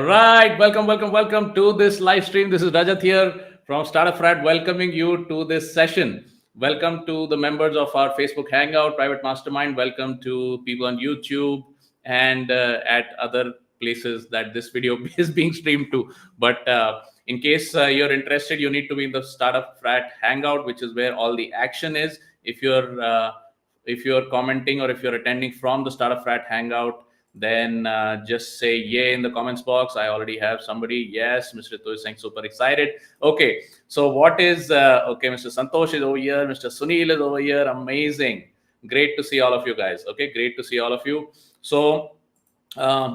right, welcome to this live stream. This is Rajat here from StartupFrat, welcoming you to this session. Welcome to the members of our Facebook Hangout, Private Mastermind. Welcome to people on YouTube and at other places that this video is being streamed to. But in case you're interested, you need to be in the StartupFrat Hangout, which is where all the action is. If you're commenting or if you're attending from the StartupFrat Hangout, then just say yay in the comments box. I already have somebody. Yes, Mr. Ritu is saying super excited. Okay, so what is okay? Mr. Santosh is over here. Mr. Sunil is over here. Amazing. Great to see all of you guys. Okay, great to see all of you. So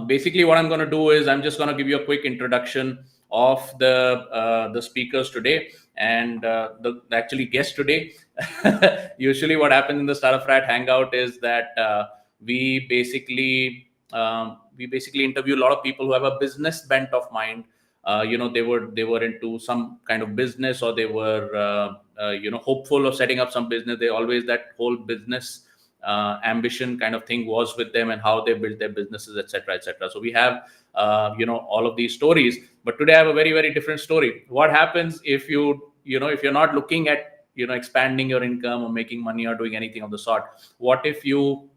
basically, what I'm going to do is I'm just going to give you a quick introduction of the speakers today and the actually guest today. Usually, what happens in the StartupFrat Hangout is that we basically interview a lot of people who have a business bent of mind. They were into some kind of business, or they were hopeful of setting up some business. They always that whole business ambition kind of thing was with them, and how they built their businesses, etc., etc. So we have all of these stories, but today I have a very, very different story. What happens if if you're not looking at expanding your income or making money or doing anything of the sort? What if you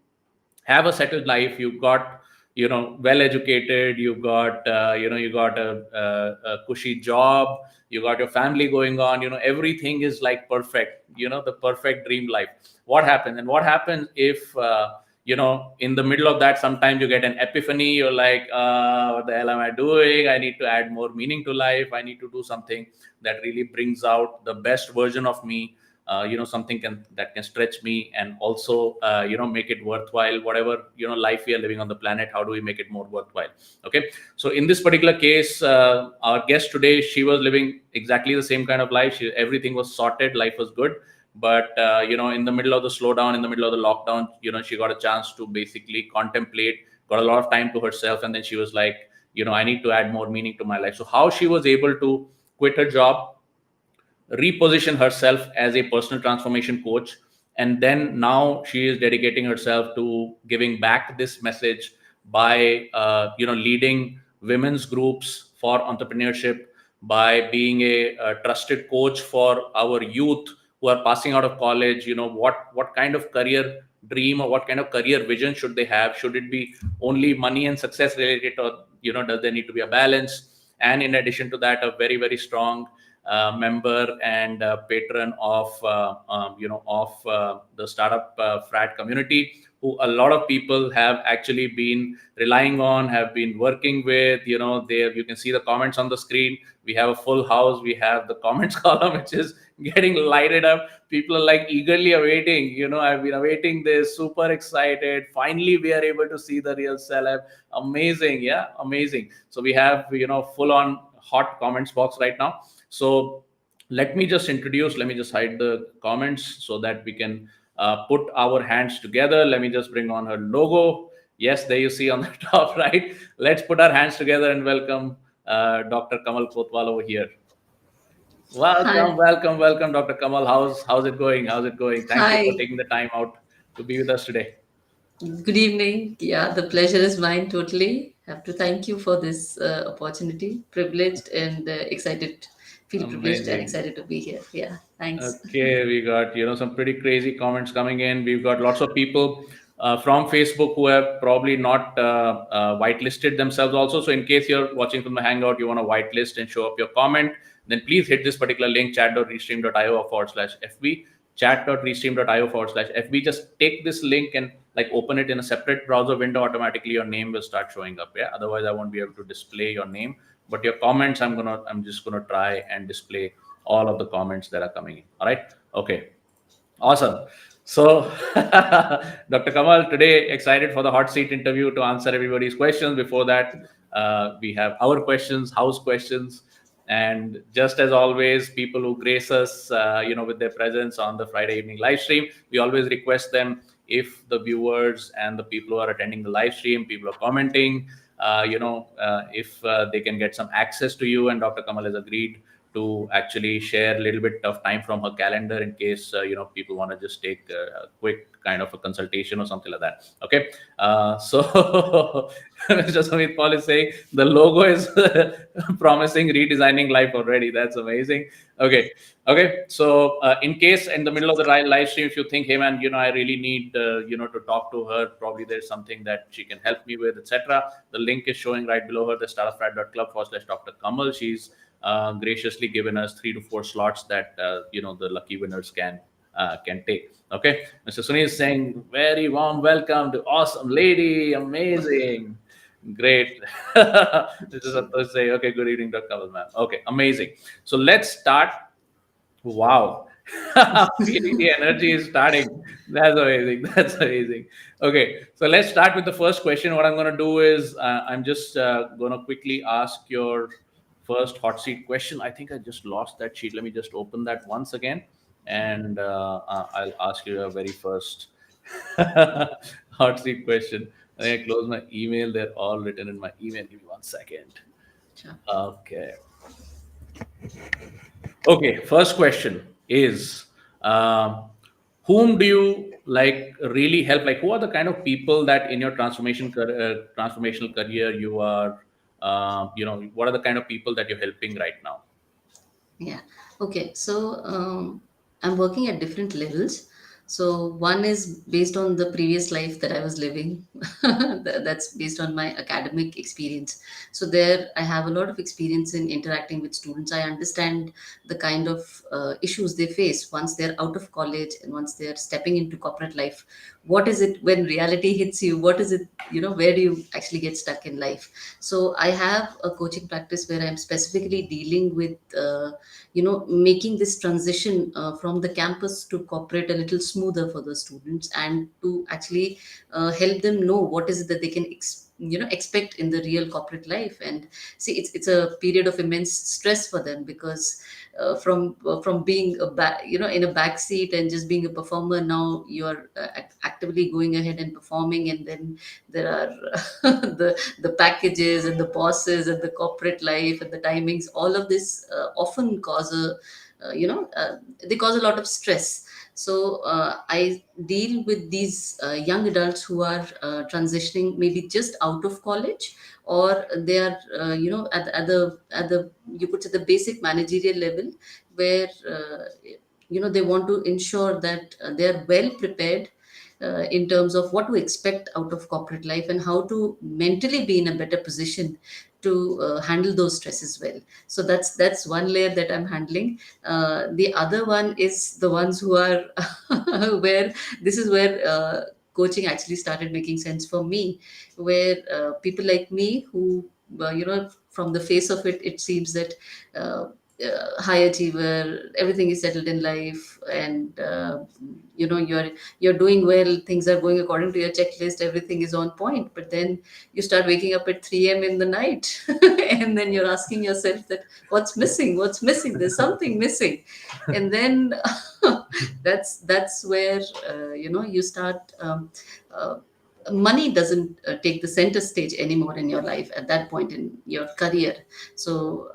have a settled life, you've got well educated, you've got you got a cushy job, you got your family going on, everything is like perfect, the perfect dream life? What happens? And what happens if in the middle of that, sometimes you get an epiphany. You're like, what the hell am I doing? I need to add more meaning to life. I need to do something that really brings out the best version of me. Something that can stretch me, and also make it worthwhile. Whatever life we are living on the planet, how do we make it more worthwhile? Okay, so in this particular case, our guest today, she was living exactly the same kind of life. Everything was sorted, life was good, but in the middle of the slowdown, in the middle of the lockdown, she got a chance to basically contemplate, got a lot of time to herself, and then she was like, I need to add more meaning to my life. So how she was able to quit her job, reposition herself as a personal transformation coach, and then now she is dedicating herself to giving back this message by leading women's groups for entrepreneurship, by being a trusted coach for our youth who are passing out of college. What kind of career dream or what kind of career vision should they have? Should it be only money and success related, or does there need to be a balance? And in addition to that, a very, very strong member and patron of the StartupFrat community, who a lot of people have actually been relying on, have been working with. There you can see the comments on the screen. We have a full house. We have the comments column, which is getting lighted up. People are like eagerly awaiting. I've been awaiting this, super excited. Finally, we are able to see the real celeb. Amazing, yeah, amazing. So we have full on hot comments box right now. So let me just hide the comments so that we can put our hands together. Let me just bring on her logo. Yes, there you see on the top, right? Let's put our hands together and welcome Dr. Kamal Kotwal over here. Welcome, Dr. Kamal. How's it going? Thank you for taking the time out to be with us today. Good evening. Yeah, the pleasure is mine totally. Have to thank you for this opportunity. Privileged and excited. Feel privileged and Amazing. excited to be here. Yeah, thanks. Okay, we got some pretty crazy comments coming in. We've got lots of people from Facebook who have probably not whitelisted themselves also. So in case you're watching from the Hangout, you want to whitelist and show up your comment, then please hit this particular link, chat.restream.io/FB, chat.restream.io/FB. Just take this link and like open it in a separate browser window. Automatically your name will start showing up. Yeah, otherwise I won't be able to display your name, but your comments, I'm just gonna try and display all of the comments that are coming in. All right. Okay. Awesome. So, Dr. Kamal, today excited for the hot seat interview to answer everybody's questions. Before that, we have our questions, house questions, and just as always, people who grace us, with their presence on the Friday evening live stream, we always request them, if the viewers and the people who are attending the live stream, people are commenting, if they can get some access to you, and Dr. Kamal has agreed to actually share a little bit of time from her calendar in case people want to just take a quick kind of a consultation or something like that. Okay, so Mr. Sumit Paul is saying the logo is promising redesigning life already. That's amazing. Okay, okay. So in case in the middle of the live stream, if you think, hey man, I really need to talk to her, probably there's something that she can help me with, etc. The link is showing right below her, the startupfrat.club/Dr. Kamal. She's graciously given us 3 to 4 slots that the lucky winners can take. Okay, Mr. Sunil is saying very warm welcome to awesome lady, amazing, great. This is Okay. Santosh saying, okay, good evening, Dr. Kamal, ma'am. Okay, amazing. So let's start. Wow. Feeling the energy is starting. That's amazing. That's amazing. Okay, so let's start with the first question. What I'm going to do is I'm just going to quickly ask your first hot seat question. I think I just lost that sheet. Let me just open that once again, and I'll ask you a very first hot seat question. I close my email. They're all written in my email. Give me 1 second. Sure. Okay. Okay, first question is whom do you like really help? Like, who are the kind of people that in your transformational career you are? What are the kind of people that you're helping right now? Yeah. Okay. So I'm working at different levels. So one is based on the previous life that I was living. That's based on my academic experience. So there I have a lot of experience in interacting with students. I understand the kind of issues they face once they're out of college and once they're stepping into corporate life. What is it when reality hits you? What is it, where do you actually get stuck in life? So I have a coaching practice where I'm specifically dealing with making this transition from the campus to corporate a little smoother for the students, and to actually help them know what is it that they can expect in the real corporate life. And see, it's a period of immense stress for them, because from being in a back seat and just being a performer, now you're actively going ahead and performing, and then there are the packages and the bosses and the corporate life and the timings. All of this often cause they cause a lot of stress. So I deal with these young adults who are transitioning, maybe just out of college, or they are at the you could say the basic managerial level, where they want to ensure that they are well prepared in terms of what to expect out of corporate life, and how to mentally be in a better position to handle those stresses well. So that's one layer that I'm handling. The other one is the ones who are where this is where coaching actually started making sense for me, where people like me who from the face of it, it seems that uh, high achiever, everything is settled in life, and you're doing well, things are going according to your checklist, everything is on point. But then you start waking up at 3 a.m. in the night and then you're asking yourself that what's missing, there's something missing. And then that's where you start uh, money doesn't take the center stage anymore in your life at that point in your career. So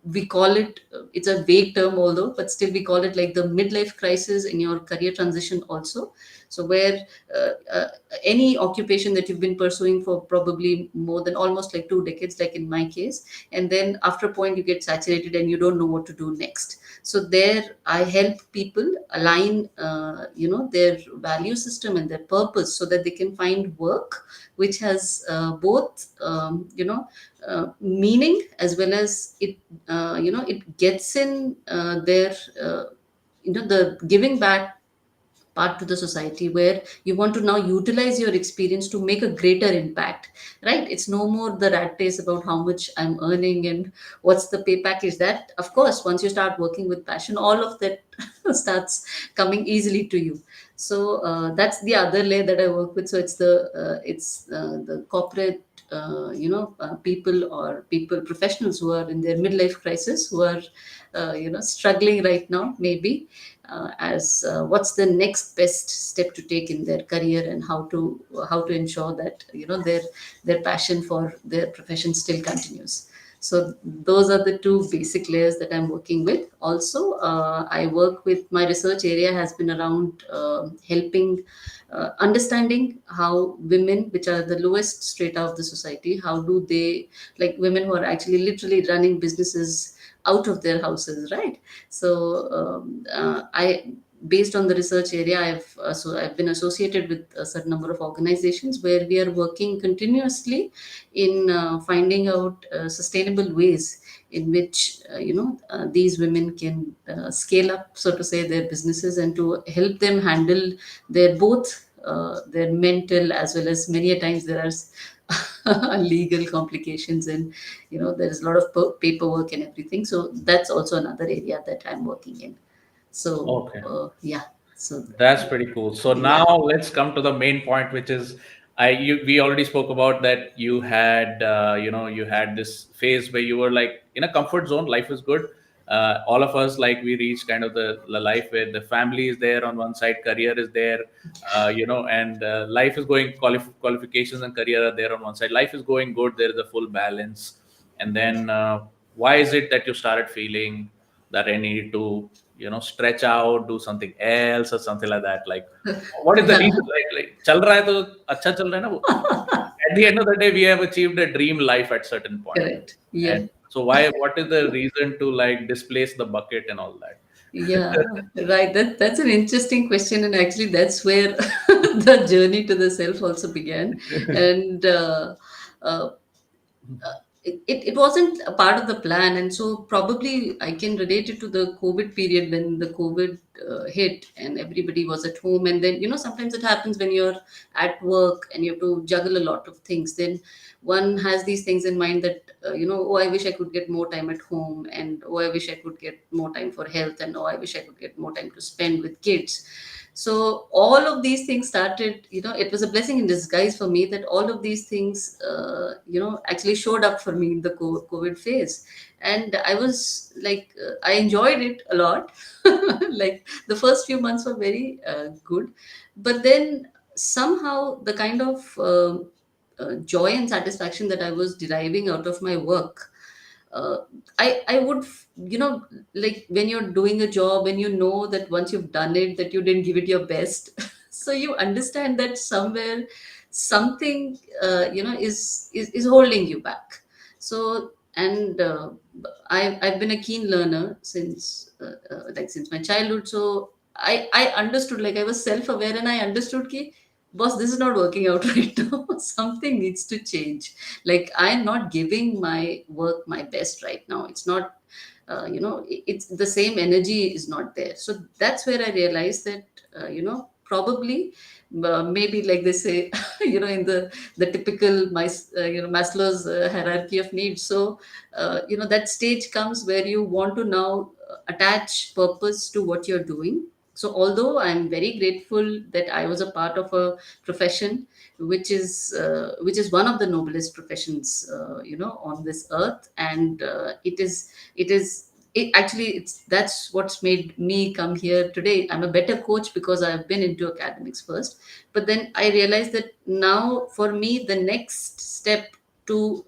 we call it, it's a vague term although, but still we call it like the midlife crisis in your career transition also. So where uh, uh, any occupation that you've been pursuing for probably more than almost like 2 decades, like in my case, and then after a point you get saturated and you don't know what to do next. So there I help people align their value system and their purpose, so that they can find work which has both meaning, as well as it gets in their the giving back part to the society, where you want to now utilize your experience to make a greater impact. Right, it's no more the rat race about how much I'm earning and what's the pay package. That, of course, once you start working with passion, all of that starts coming easily to you. So that's the other layer that I work with. So it's the corporate people, or people professionals who are in their midlife crisis, who are struggling right now, maybe as what's the next best step to take in their career, and how to ensure that their passion for their profession still continues. So those are the two basic layers that I'm working with. Also, I work with, my research area has been around helping understanding how women, which are the lowest strata of the society, how do they, like women who are actually literally running businesses out of their houses, right? So I, based on the research area, I've been associated with a certain number of organizations where we are working continuously in finding out sustainable ways in which these women can scale up, so to say, their businesses, and to help them handle their both their mental, as well as many a times there are legal complications, and there is a lot of paperwork and everything. So that's also another area that I'm working in. So Okay. yeah. So That's pretty cool. So yeah. now let's come to the main point, which is we already spoke about that you had you had this phase where you were like in a comfort zone. Life is good. All of us, like, we reached kind of the life where the family is there on one side, career is there, and life is going, qualifications and career are there on one side. Life is going good. There is a full balance. And then why is it that you started feeling that I need to, stretch out, do something else or something like that? Like, what is the Yeah. reason? Like, chal raha hai to acha chal raha hai na wo. At the end of the day, we have achieved a dream life at certain point. Correct. Yeah. And so what is the reason to like displace the bucket and all that? Yeah, right. That's an interesting question, and actually, that's where the journey to the self also began. And uh, it wasn't a part of the plan, and so probably I can relate it to the COVID period when the COVID hit and everybody was at home. And then sometimes it happens when you're at work and you have to juggle a lot of things. Then one has these things in mind that oh, I wish I could get more time at home, and oh, I wish I could get more time for health, and oh, I wish I could get more time to spend with kids. So all of these things started, it was a blessing in disguise for me that all of these things actually showed up for me in the COVID phase. And I was like, I enjoyed it a lot. Like the first few months were very good, but then somehow the kind of joy and satisfaction that I was deriving out of my work, uh, I would, like when you're doing a job and you know that once you've done it, that you didn't give it your best. So you understand that somewhere something, is holding you back. So, and I've been a keen learner since, like since my childhood. So I understood, like I was self-aware, and I understood ki, boss, this is not working out right now. Something needs to change. Like I'm not giving my work my best right now. It's not, it's the same energy is not there. So that's where I realized that, probably, maybe like they say, in the typical Maslow's hierarchy of needs. So that stage comes where you want to now attach purpose to what you're doing. So although I'm very grateful that I was a part of a profession which is one of the noblest professions, on this earth, and it actually, it's that's what's made me come here today. I'm a better coach because I've been into academics first, but then I realized that now for me the next step to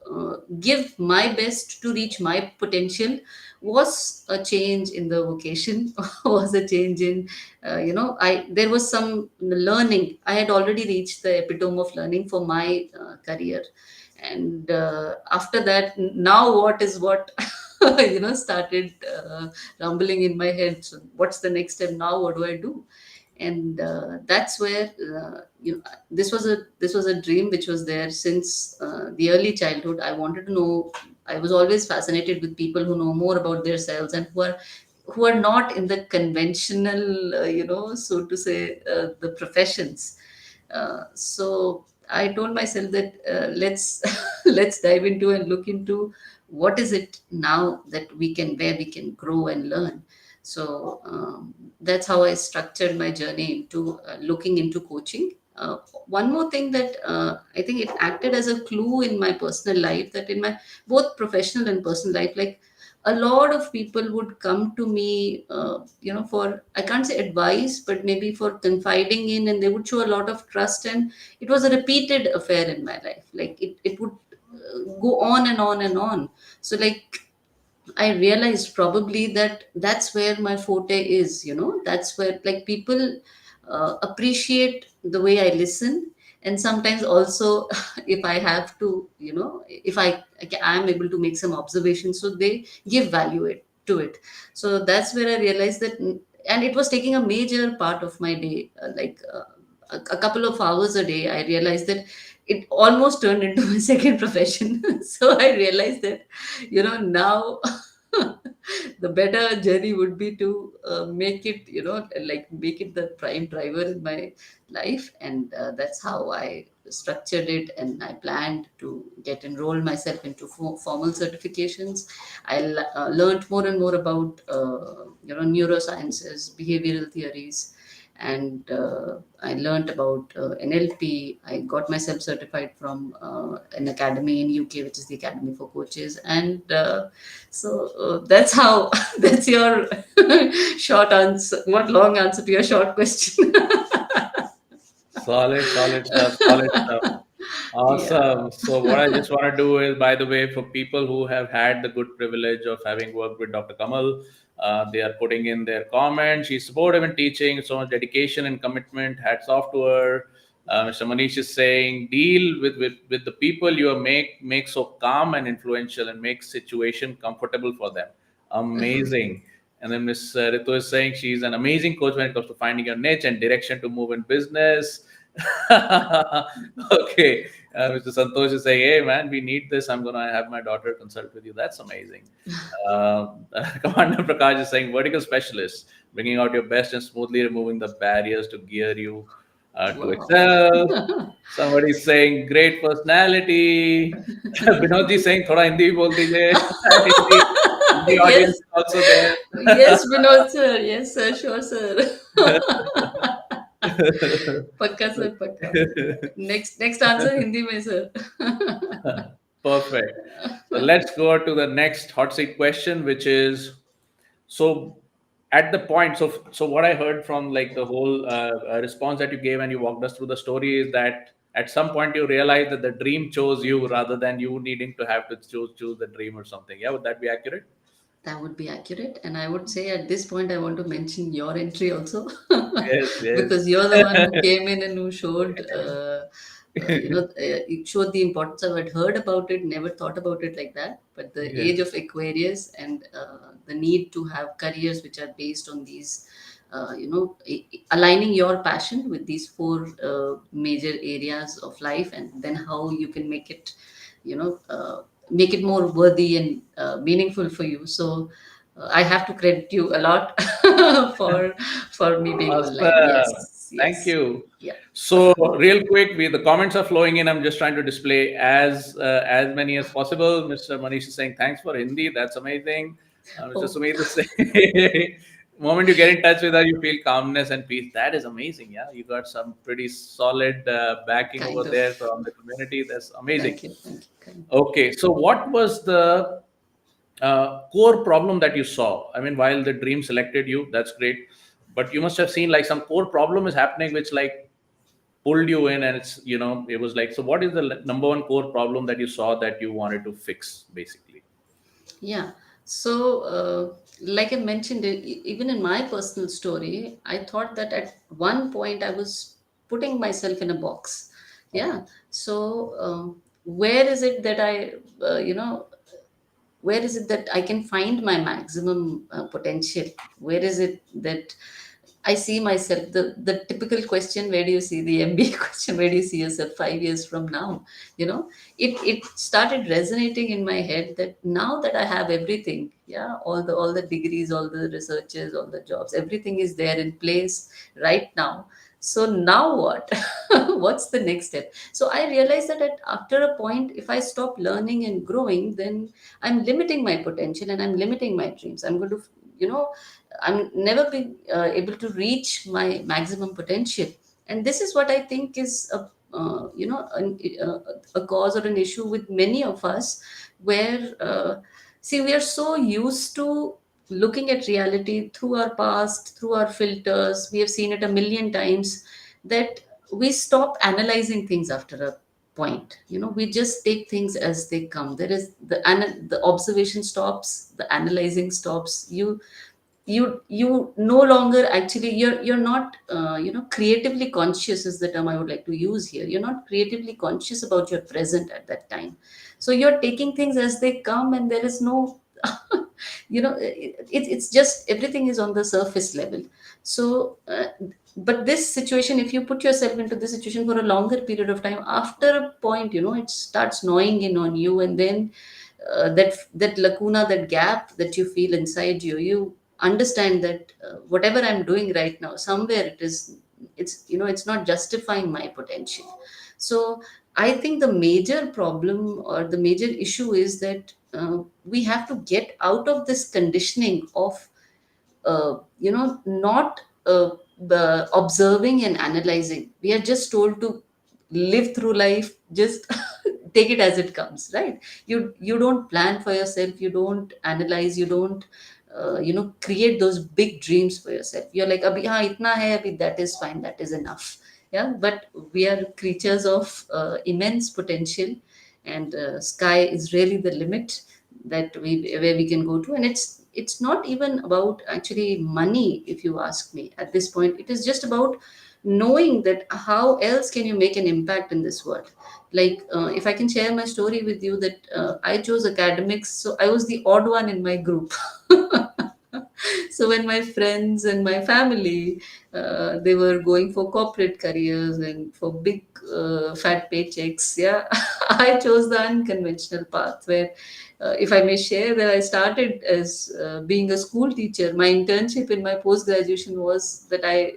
give my best to reach my potential was a change in the vocation. Was a change in, I there was some learning. I had already reached the epitome of learning for my career, and after that, now what is what, started rumbling in my head. So what's the next step now? What do I do? And that's where, this was a dream which was there since the early childhood. I wanted to know. I was always fascinated with people who know more about themselves and who are not in the conventional, so to say, the professions. So I told myself that, let's let's dive into and look into what is it now that where we can grow and learn. So that's how I structured my journey into looking into coaching. One more thing that I think it acted as a clue in my personal life, that in my both professional and personal life, like a lot of people would come to me, for, I can't say advice, but maybe for confiding in, and they would show a lot of trust. And it was a repeated affair in my life. Like it would go on and on and on. So like I realized probably that that's where my forte is, that's where like people appreciate the way I listen. And sometimes also, if I have to, if I am able to make some observations, so they give value to it. So that's where I realized that, and it was taking a major part of my day, a couple of hours a day. I realized that it almost turned into my second profession. So I realized that, now the better journey would be to make it, like make it the prime driver in my life. And that's how I structured it, and I planned to get enroll myself into formal certifications. I learned more and more about neurosciences, behavioral theories, and I learned about NLP. I got myself certified from an academy in UK, which is the Academy for Coaches. And that's how, that's your short answer, what long answer to your short question. Solid stuff. Solid stuff. Yeah. Awesome. So, what I just want to do is, by the way, for people who have had the good privilege of having worked with Dr. Kamal, they are putting in their comments. She's supportive in teaching, so much dedication and commitment. Hats off to her. Mr. Manish is saying, deal with the people you are make so calm and influential and make situation comfortable for them. Amazing. And then Miss Ritu is saying she's an amazing coach when it comes to finding your niche and direction to move in business. Okay. Mr. Santosh is saying, hey, man, we need this. I'm going to have my daughter consult with you. That's amazing. Commander Prakash is saying, vertical specialist, bringing out your best and smoothly removing the barriers to gear you to Wow. excel. Somebody is saying, great personality. Binodji saying, thoda Hindi bhi bol dijiye. Hindi, Hindi audience Yes. is also there. Yes, Vinod sir. Yes, sir. Sure, sir. Pakka, sir. Pakka. Next answer Hindi mein, sir. Perfect. So let's go to the next hot seat question, which is, so at the point, so what I heard from like the whole response that you gave and you walked us through the story is that at some point you realized that the dream chose you rather than you needing to have to choose the dream or something. Yeah, would that be accurate? That would be accurate. And I would say at this point, I want to mention your entry also, Yes, yes. because you're the one who came in and who showed, it showed the importance of it. Heard about it, never thought about it like that. But the age Yes, of Aquarius and the need to have careers which are based on these, aligning your passion with these four major areas of life, and then how you can make it, you know. Make it more worthy and meaningful for you. So I have to credit you a lot for me being online. awesome. Yes, Thank yes, you. yeah. So, real quick, the comments are flowing in. I'm just trying to display as many as possible. Mr. Manish is saying thanks for Hindi. That's amazing. Mr. Oh, Sumit is saying, moment you get in touch with her, you feel calmness and peace. That is amazing. Yeah, you got some pretty solid backing over kind of. there from the community. That's amazing. Thank you, kind. Okay, so what was the core problem that you saw? I mean, while the dream selected you, that's great, but you must have seen like some core problem is happening, which like pulled you in, and it's it was like, so what is the number one core problem that you saw that you wanted to fix, basically? Yeah. So, like I mentioned, even in my personal story, I thought that at one point I was putting myself in a box. Okay. Yeah. So, where is it that where is it that I can find my maximum potential? Where is it that I see myself? The typical question, where do you see the MBA question? Where do you see yourself 5 years from now? It started resonating in my head that now that I have everything, yeah, all the degrees, all the researches, all the jobs, everything is there in place right now. So now what? What's the next step? So I realized that after a point, if I stop learning and growing, then I'm limiting my potential and I'm limiting my dreams. I'm going to, you know, I'm never be able to reach my maximum potential. And this is what I think is a cause or an issue with many of us, where see, we are so used to looking at reality through our past, through our filters. We have seen it a million times, that we stop analyzing things after a point. We just take things as they come. There is the observation stops, the analyzing stops. You no longer, actually, you're not creatively conscious is the term I would like to use here. You're not creatively conscious about your present at that time. So you're taking things as they come, and there is no it's just everything is on the surface level. So but this situation, if you put yourself into this situation for a longer period of time, after a point, it starts gnawing in on you. And then that lacuna, that gap that you feel inside you, you understand that whatever I'm doing right now, somewhere it's not justifying my potential. So I think the major problem or the major issue is that we have to get out of this conditioning of not observing and analyzing. We are just told to live through life, just take it as it comes, right? You don't plan for yourself, you don't analyze, you don't create those big dreams for yourself. You're like, abhi ha itna hai, abhi that is fine, that is enough. Yeah, but we are creatures of immense potential, and sky is really the limit that we where we can go to. And it's not even about actually money, if you ask me. At this point, it is just about knowing that how else can you make an impact in this world. Like, if I can share my story with you, that I chose academics, so I was the odd one in my group. So when my friends and my family, they were going for corporate careers and for big fat paychecks, yeah, I chose the unconventional path, where if I may share, that I started as being a school teacher. My internship in my post graduation was that I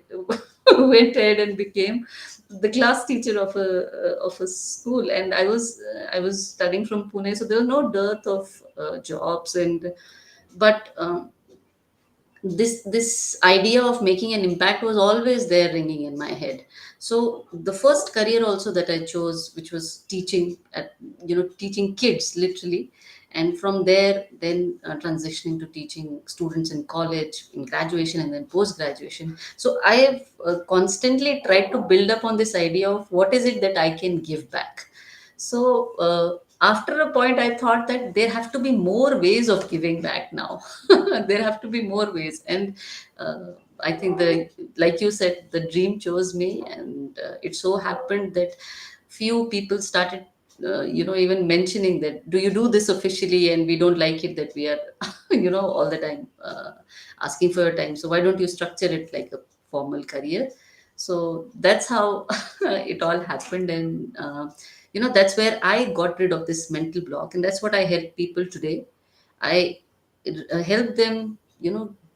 went ahead and became the class teacher of a school. And I was studying from Pune, so there was no dearth of jobs. And but this idea of making an impact was always there, ringing in my head. So the first career also that I chose, which was teaching, teaching kids literally. And from there, then transitioning to teaching students in college, in graduation, and then post graduation. So I have constantly tried to build up on this idea of what is it that I can give back. So after a point, I thought that there have to be more ways of giving back now. There have to be more ways. And I think, like you said, the dream chose me. And it so happened that few people started even mentioning that, do you do this officially? And we don't like it that we are all the time asking for your time, so why don't you structure it like a formal career? So that's how it all happened. And that's where I got rid of this mental block. And that's what I help people today. I help them,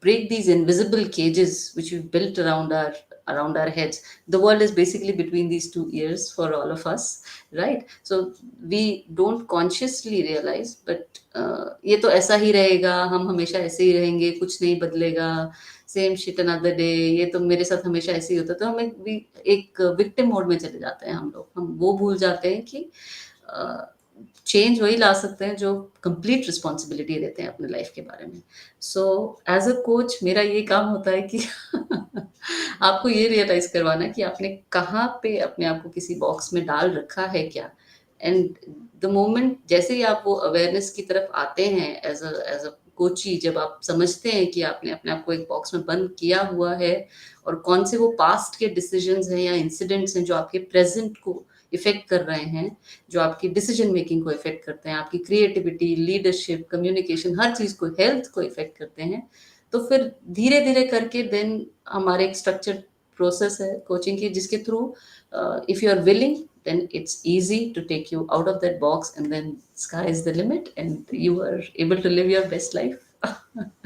break these invisible cages which we've built around our heads. The world is basically between these two ears for all of us, right? So we don't consciously realize, but ये तो ऐसा ही रहेगा, हम हमेशा ऐसे ही रहेंगे, कुछ नहीं बदलेगा, सेम शिट अनदर डे, ये तो मेरे साथ हमेशा ऐसे ही होता है। तो एक विक्टिम मोड में चले जाते हैं हम लोग। हम वो भूल जाते हैं कि चेंज वही ला सकते हैं जो कंप्लीट रिस्पॉन्सिबिलिटी लेते हैं अपने लाइफ के बारे में। सो एज अ कोच मेरा ये काम होता है कि आपको ये रियलाइज करवाना कि आपने कहाँ पे अपने आप को किसी बॉक्स में डाल रखा है क्या। एंड द मोमेंट जैसे ही आप वो अवेयरनेस की तरफ आते हैं एज अ कोची, जब आप समझते हैं कि आपने अपने आप को एक बॉक्स में बंद किया हुआ है, और कौन से वो पास्ट के डिसीजंस हैं या इंसिडेंट्स हैं जो आपके प्रेजेंट को इफेक्ट कर रहे हैं, जो आपकी डिसीजन मेकिंग को इफेक्ट करते हैं, आपकी क्रिएटिविटी, लीडरशिप, कम्युनिकेशन, हर चीज को, हेल्थ को इफेक्ट करते हैं, तो फिर धीरे धीरे करके देन हमारे एक स्ट्रक्चर्ड प्रोसेस है कोचिंग की, जिसके through if you are willing, then it's easy to take you out of that box, and then sky is the limit and you are able to live your best life.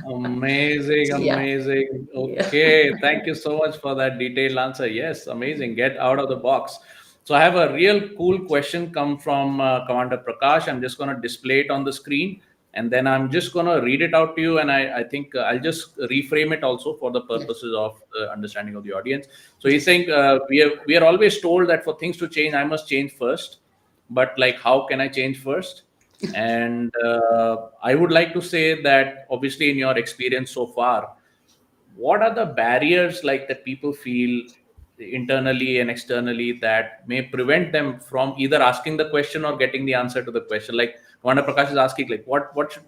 Amazing, So yeah, amazing. yeah. Okay, thank you so much for that detailed answer. Yes, amazing. Get out of the box. So I have a real cool question come from Commander Prakash. I'm just going to display it on the screen, and then I'm just going to read it out to you. And I think I'll just reframe it also for the Yeah, purposes of understanding of the audience. So he's saying we are always told that for things to change, I must change first. But like, how can I change first? And I would like to say that obviously, in your experience so far, what are the barriers like that people feel internally and externally that may prevent them from either asking the question or getting the answer to the question. Like Wanda Prakash is asking, like,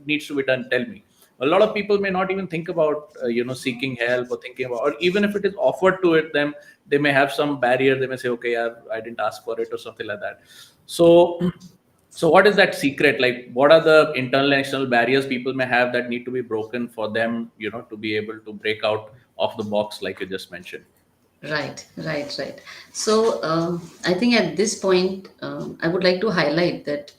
needs to be done? Tell me. A lot of people may not even think about seeking help or thinking about, or even if it is offered to it, them they may have some barrier. They may say, okay, I didn't ask for it or something like that. So what is that secret? Like, what are the internal and external barriers people may have that need to be broken for them, to be able to break out of the box, like you just mentioned? Right. So I think at this point, I would like to highlight that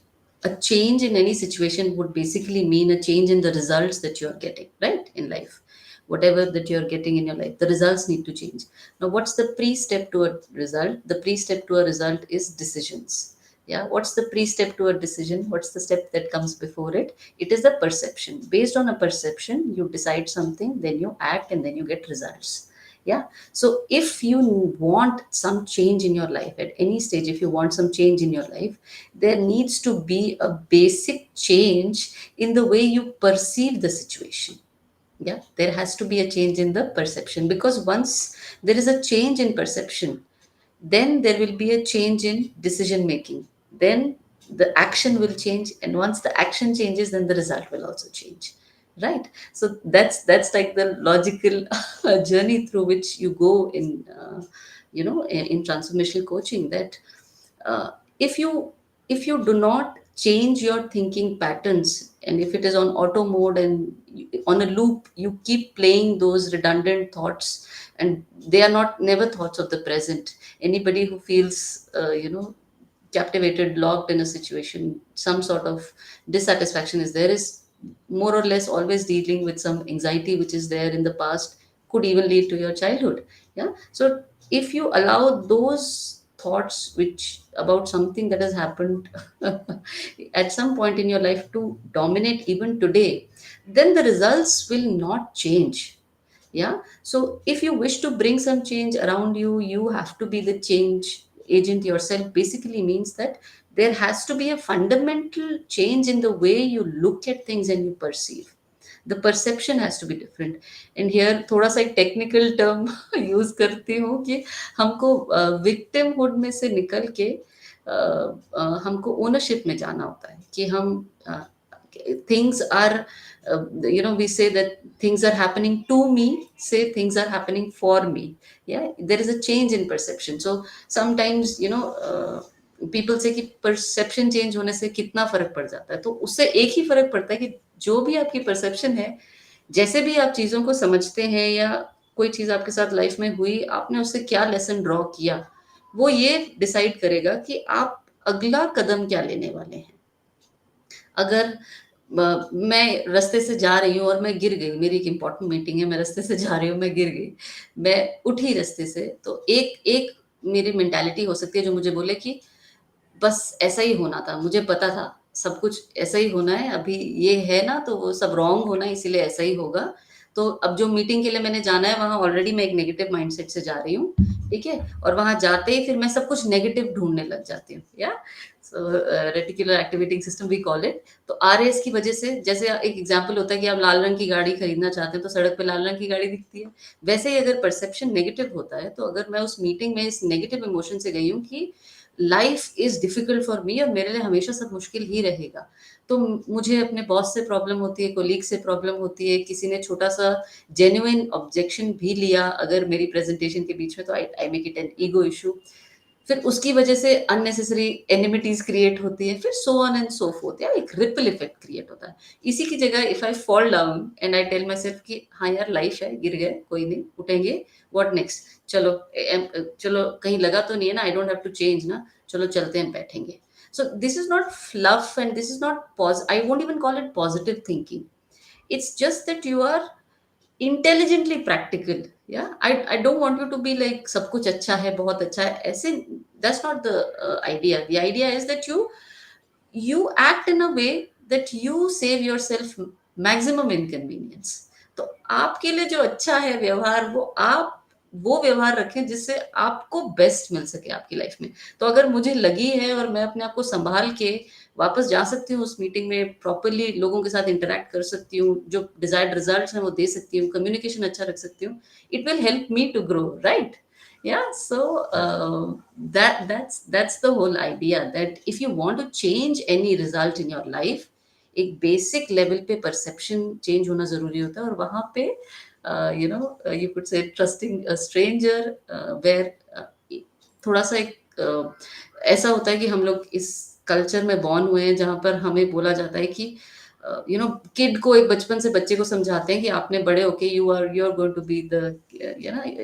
a change in any situation would basically mean a change in the results that you are getting, right, in life. Whatever that you are getting in your life, the results need to change. Now, what's the pre-step to a result? The pre-step to a result is decisions. Yeah, what's the pre-step to a decision? What's the step that comes before it? It is the perception. Based on a perception, you decide something, then you act, and then you get results. Yeah, so if you want some change in your life at any stage, if you want some change in your life, there needs to be a basic change in the way you perceive the situation. Yeah, there has to be a change in the perception, because once there is a change in perception, then there will be a change in decision making, then the action will change, and once the action changes, then the result will also change, right? So that's like the logical journey through which you go in in transformational coaching, that uh, if you if you do not change your thinking patterns, and if it is on auto mode and on a loop, you keep playing those redundant thoughts, and they are not never thoughts of the present. Anybody who feels captivated, locked in a situation, some sort of dissatisfaction is there, is more or less always dealing with some anxiety which is there in the past, could even lead to your childhood. Yeah, so if you allow those thoughts which about something that has happened at some point in your life to dominate even today, then the results will not change. Yeah, so if you wish to bring some change around you, you have to be the change agent yourself. Basically means that there has to be a fundamental change in the way you look at things and you perceive. The perception has to be different. And here थोड़ा सा एक technical term use करती हूँ कि हमको victimhood में से निकल के हमको ओनरशिप में जाना होता है कि हम things are we say that things are happening to me, say things are happening for me. Yeah, there is a change in perception. So sometimes people say कि perception change होने से कितना फर्क पड़ जाता है, तो उससे एक ही फर्क पड़ता है कि जो भी आपकी perception है, जैसे भी आप चीजों को समझते हैं, या कोई चीज आपके साथ लाइफ में हुई, आपने उससे क्या लेसन ड्रॉ किया, वो ये डिसाइड करेगा कि आप अगला कदम क्या लेने वाले हैं। अगर मैं रास्ते से जा रही हूँ और मैं गिर गई, मेरी एक इम्पोर्टेंट मीटिंग है, मैं रास्ते से जा रही हूँ, मैं गिर गई, मैं उठी रास्ते से, तो एक एक मेरी मेंटालिटी हो सकती है जो मुझे बोले कि बस ऐसा ही होना था, मुझे पता था सब कुछ ऐसा ही होना है, अभी ये है ना तो वो सब रॉन्ग होना है, इसीलिए ऐसा ही होगा। तो अब जो मीटिंग के लिए मैंने जाना है, वहां ऑलरेडी मैं एक नेगेटिव माइंडसेट से जा रही हूँ, ठीक है, और वहां जाते ही फिर मैं सब कुछ नेगेटिव ढूंढने लग जाती हूँ। या so reticular activating system we call it. तो आरएस की वजह से, जैसे एक एग्जांपल होता है कि आप लाल रंग की गाड़ी खरीदना चाहते हैं, तो सड़क पे लाल रंग की गाड़ी दिखती है। वैसे ही अगर परसेप्शन नेगेटिव होता है, तो अगर मैं उस मीटिंग में इस नेगेटिव इमोशन से गई हूँ कि life is difficult for me और मेरे लिए हमेशा सब मुश्किल ही रहेगा, तो मुझे अपने बॉस से प्रॉब्लम होती है, कोलीग से प्रॉब्लम होती है, किसी ने छोटा सा जेन्युइन ऑब्जेक्शन भी लिया अगर मेरी प्रेजेंटेशन के बीच में, तो I make it an ego issue, फिर उसकी वजह से अननेसेसरी एनिमिटीज क्रिएट होती है, फिर so on and so fourth, या एक रिपल इफेक्ट क्रिएट होता है। इसी की जगह if I fall down and I tell myself कि हाँ यार लाइफ है, गिर गए कोई नहीं, उठेंगे, व्हाट नेक्स्ट, चलो चलो कहीं लगा तो नहीं है ना, I don't have to change ना, चलो चलते हैं बैठेंगे। So this is not fluff, and this is not I won't even call it positive thinking. It's just that you are intelligently practical. या I don't want you to be like सब कुछ अच्छा है, बहुत अच्छा है, ऐसे that's not the idea. The idea is that you act in a way that you save yourself maximum inconvenience। तो आपके लिए जो अच्छा है व्यवहार, वो आप वो व्यवहार रखें जिससे आपको बेस्ट मिल सके आपकी लाइफ में। तो अगर मुझे लगी है और मैं अपने आप को संभाल के वापस जा सकती हूँ उस मीटिंग में, प्रॉपरली लोगों के साथ इंटरेक्ट कर सकती हूँ, जो डिजायर्ड रिजल्ट्स हैं वो दे सकती हूँ, कम्युनिकेशन अच्छा रख सकती हूँ, it will help me to grow, right? Yeah, so that's the whole idea, that if you want to change any result in your life, एक बेसिक लेवल पे परसेप्शन चेंज होना जरूरी होता है, और वहां पे you could say trusting a stranger, where थोड़ा सा एक ऐसा होता है कि हम लोग इस कल्चर में बॉर्न हुए हैं जहाँ पर हमें बोला जाता है कि किड को, एक बचपन से बच्चे को समझाते हैं कि आपने बड़े होके you are going to be the,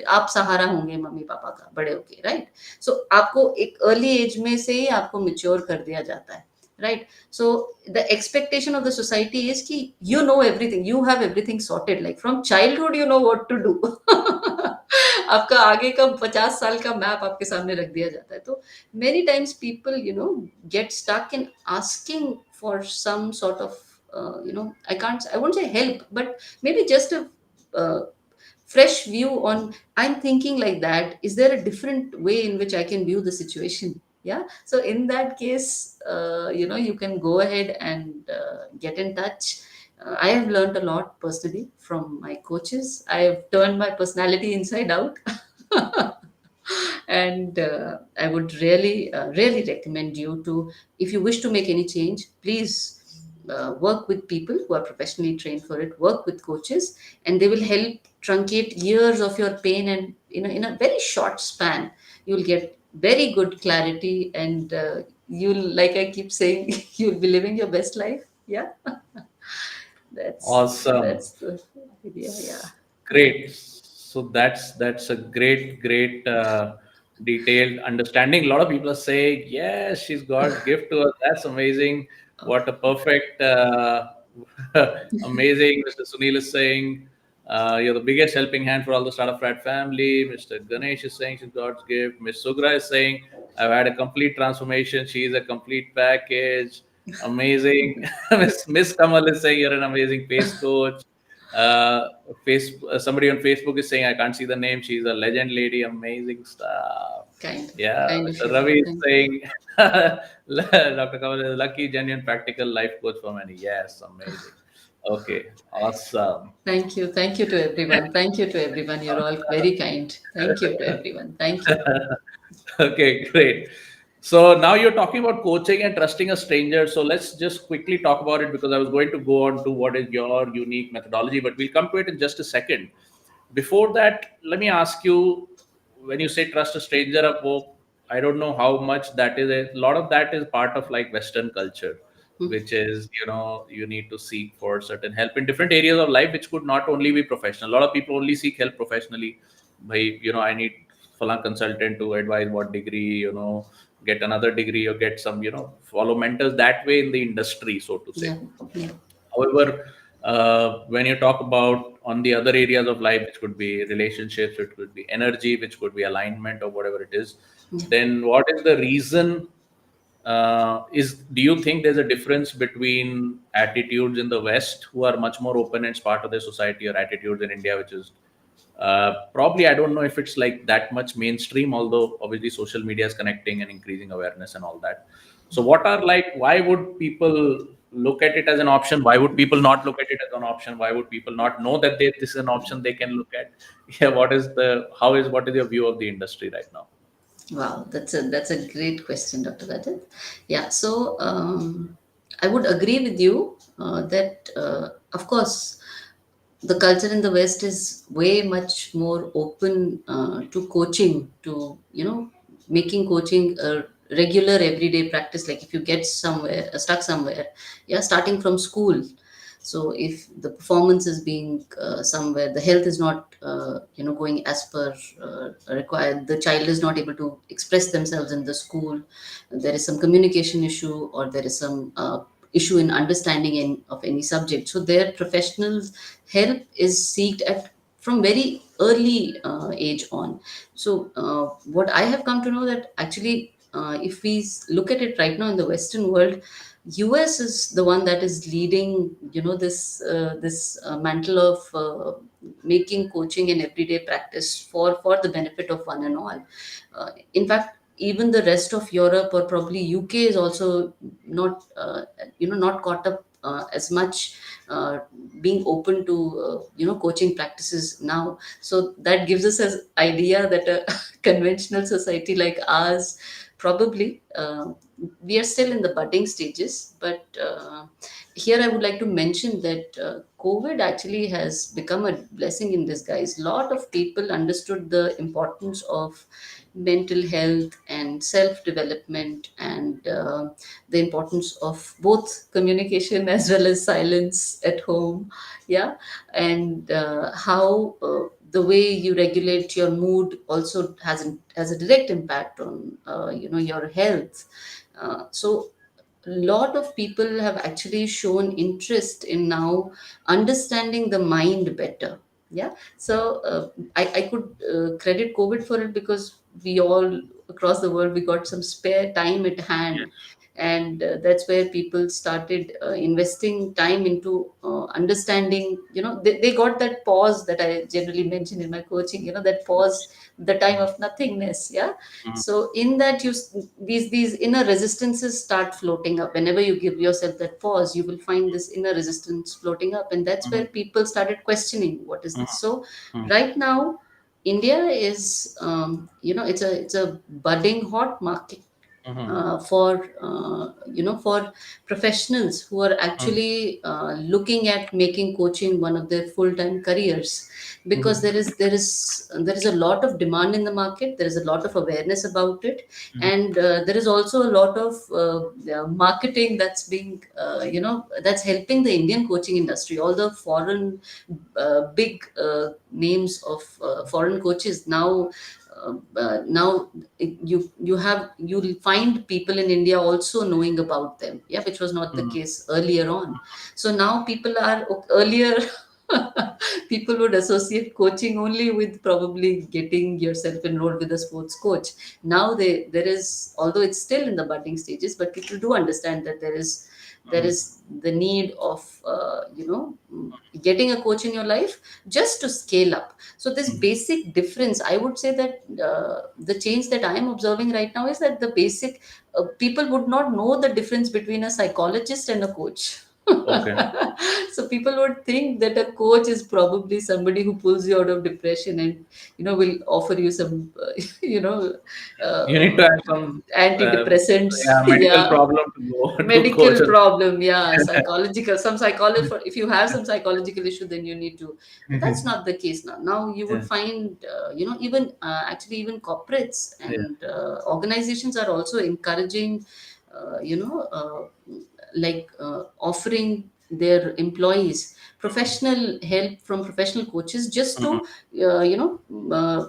आप सहारा होंगे मम्मी पापा का बड़े होके, राइट? सो आपको एक अर्ली एज में से ही आपको मेच्योर कर दिया जाता है, right? So the expectation of the society is कि you know everything, you have everything sorted, like from childhood you know what to do. आपका आगे का 50 साल का मैप आपके सामने रख दिया जाता है। तो many times people get stuck in asking for some sort of I won't say help, but maybe just a uh, fresh view on, I'm thinking like that, is there a different way in which I can view the situation? Yeah, so in that case, you can go ahead and get in touch. I have learned a lot personally from my coaches. I have turned my personality inside out. And I would really really recommend you to, if you wish to make any change, please work with people who are professionally trained for it, work with coaches, and they will help truncate years of your pain, and in a very short span you'll get very good clarity, and you'll, like I keep saying, you'll be living your best life. Yeah. Awesome. That's the idea. Yeah. Great. So that's a great detailed understanding. A lot of people are saying, yes, she's God's gift to us. That's amazing. What a perfect, amazing. Mr. Sunil is saying, you're the biggest helping hand for all the startup frat family. Mr. Ganesh is saying she's God's gift. Miss Sugra is saying, I've had a complete transformation. She's a complete package. Amazing. Miss Kamal is saying you're an amazing pace coach. Uh, Somebody on Facebook is saying, I can't see the name. She's a legend lady. Amazing stuff. Yeah. Kind of Mr. you. Ravi is Thank saying, Dr. Kamal is a lucky, genuine, practical life coach for many. Yes. Amazing. Okay. Awesome. Thank you. Thank you to everyone. Thank you to everyone. You're all very kind. Thank you to everyone. Thank you. Okay, great. So now you're talking about coaching and trusting a stranger. So let's just quickly talk about it, because I was going to go on to what is your unique methodology, but we'll come to it in just a second. Before that, let me ask you, when you say trust a stranger, I don't know how much that is. A lot of that is part of like Western culture, Hmm. which is, you need to seek for certain help in different areas of life, which could not only be professional. A lot of people only seek help professionally. By, I need Falan consultant to advise what degree, get another degree, or get some, follow mentors that way in the industry, so to say. Yeah. Yeah. However, when you talk about on the other areas of life, which could be relationships, it could be energy, which could be alignment, or whatever it is, Yeah. then what is the reason? Do you think there's a difference between attitudes in the West, who are much more open and part of the society, or attitudes in India, which is probably, I don't know if it's like that much mainstream, although obviously social media is connecting and increasing awareness and all that. So what are like, why would people look at it as an option? Why would people not look at it as an option? Why would people not know that this is an option they can look at? Yeah, what is your view of the industry right now? Wow, that's a great question, Dr. Rajat. Yeah, so I would agree with you that of course the culture in the West is way much more open to coaching, to making coaching a regular everyday practice. Like if you get somewhere stuck somewhere, yeah, starting from school. So if the performance is being somewhere, the health is not going as per required, the child is not able to express themselves in the school, there is some communication issue, or there is some issue in understanding of any subject, so their professional help is sought at from very early age on. So what I have come to know, that actually if we look at it right now in the Western world, US is the one that is leading, this mantle of making coaching an everyday practice for the benefit of one and all. In fact, even the rest of Europe, or probably UK, is also not not caught up as much being open to coaching practices now. So that gives us an idea that a conventional society like ours, probably, we are still in the budding stages. But here I would like to mention that COVID actually has become a blessing in disguise. A lot of people understood the importance of mental health and self development, and the importance of both communication as well as silence at home. Yeah. And how the way you regulate your mood also has a direct impact on your health. So a lot of people have actually shown interest in now understanding the mind better. Yeah. So I could credit COVID for it, because we all across the world, we got some spare time at hand. Yes. And that's where people started investing time into understanding. They got that pause that I generally mention in my coaching, that pause, the time of nothingness. Yeah. Mhm. So in that, these inner resistances start floating up. Whenever you give yourself that pause, you will find this inner resistance floating up, and that's where Mhm. people started questioning, what is Mhm. this? So Mhm. right now, India is, it's a budding hot market Mhm. for professionals who are Mhm. actually looking at making coaching one of their full-time careers, because Mhm. there is a lot of demand in the market, there is a lot of awareness about it. Mhm. And there is also a lot of marketing that's helping the Indian coaching industry. All the foreign big names of foreign coaches now you'll find people in India also knowing about them, yeah, which was not the Mhm. case earlier on. So now people are earlier people would associate coaching only with probably getting yourself enrolled with a sports coach. Now there is, although it's still in the budding stages, but people do understand that there is the need of getting a coach in your life just to scale up. So this Mhm. basic difference, I would say that the change that I am observing right now is that the basic people would not know the difference between a psychologist and a coach. Okay. So people would think that a coach is probably somebody who pulls you out of depression and will offer you some You uh, need to have some, uh, antidepressants. yeah, medical Yeah. problem to go to coach. Medical problem, yeah, psychological, some psychology. If you have some psychological issue, then you need to. But that's not the case now. Now you would Yeah. find, even actually even corporates Yeah. and organizations are also encouraging, uh, you know uh, offering their employees professional help from professional coaches, just Mhm. to uh, you know uh,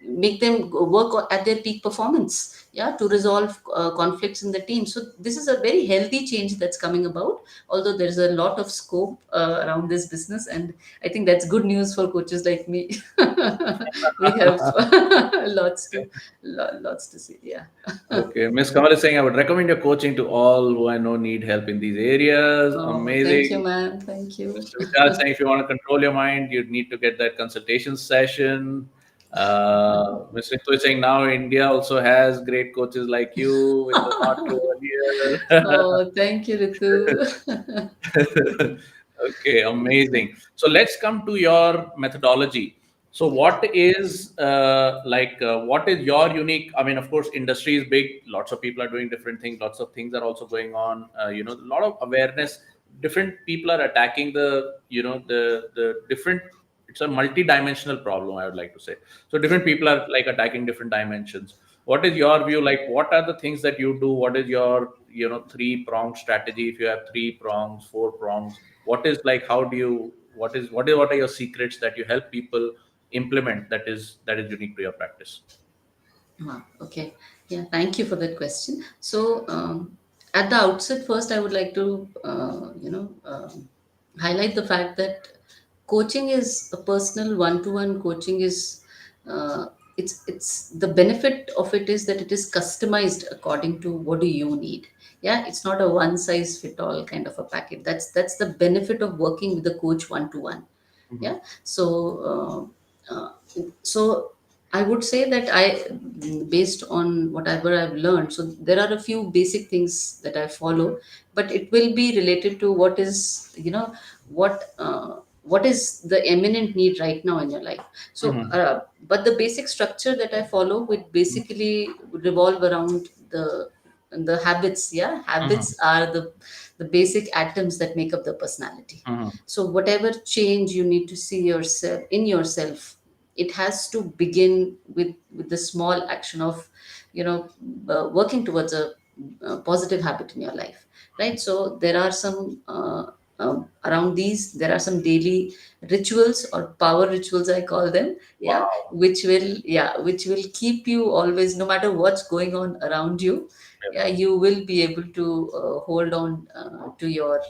make them work at their peak performance, yeah, to resolve conflicts in the team. So this is a very healthy change that's coming about, although there's a lot of scope around this business, and I think that's good news for coaches like me. We have lots to see. Yeah. Okay, Miss Kamal is saying I would recommend your coaching to all who I know need help in these areas. Oh, thank you, Amazing. ma'am. Thank you. Mr. Vikas saying if you want to control your mind, you need to get that consultation session. Ms. Ritu is saying now India also has great coaches like you, which was not true earlier. Oh, thank you, Ritu. Okay, amazing. So let's come to your methodology. So what is what is your unique? I mean, of course, industry is big. Lots of people are doing different things. Lots of things are also going on. A lot of awareness. Different people are attacking the different. It's a multi-dimensional problem, I would like to say. So different people are like attacking different dimensions. What is your view? Like, what are the things that you do? What is your three-pronged strategy? If you have three prongs, four prongs, what is like? How do you? What are your secrets that you help people implement? That is unique to your practice. Wow, okay. Yeah, thank you for that question. So, at the outset, first, I would like to, highlight the fact that coaching is a personal one-to-one coaching is, uh, it's the benefit of it is that it is customized according to what do you need. Yeah, it's not a one-size-fit-all kind of a package. That's the benefit of working with a coach one-to-one. Mhm. Yeah. So I would say that based on whatever I've learned, so there are a few basic things that I follow, but it will be related to what is, what is the eminent need right now in your life. So, Mhm. but the basic structure that I follow would basically revolve around the habits. Yeah, Mhm. habits are the basic atoms that make up the personality. Mhm. So whatever change you need to see yourself in yourself, it has to begin with the small action of, working towards a positive habit in your life, right? So there are some around these, there are some daily rituals or power rituals, I call them. Yeah, Wow. which will keep you always, no matter what's going on around you. Yeah, you will be able to hold on to your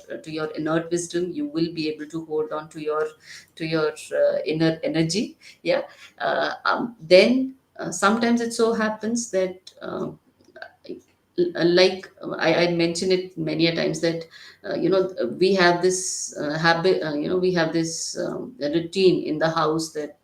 inner wisdom. You will be able to hold on to your inner energy. Yeah. Then sometimes it so happens that, like I mentioned it many a times, that we have this habit, we have this routine in the house, that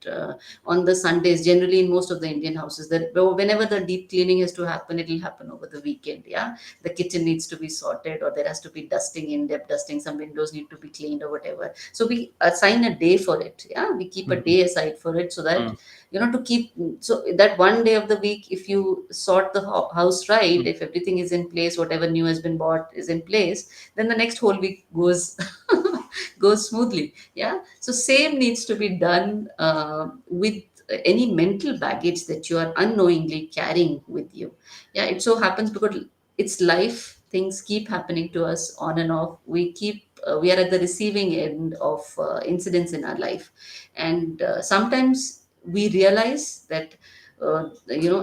on the Sundays, generally in most of the Indian houses, that whenever the deep cleaning has to happen, it will happen over the weekend. Yeah, the kitchen needs to be sorted, or there has to be dusting, in-depth dusting, some windows need to be cleaned or whatever. So we assign a day for it. Yeah, we keep a Mhm. day aside for it, so that Mhm. to keep, so that one day of the week, if you sort the house right, if everything is in place, whatever new has been bought is in place, then the next whole week goes goes smoothly. Yeah, so same needs to be done with any mental baggage that you are unknowingly carrying with you. Yeah, it so happens because it's life, things keep happening to us on and off. We are at the receiving end of incidents in our life, and sometimes we realize that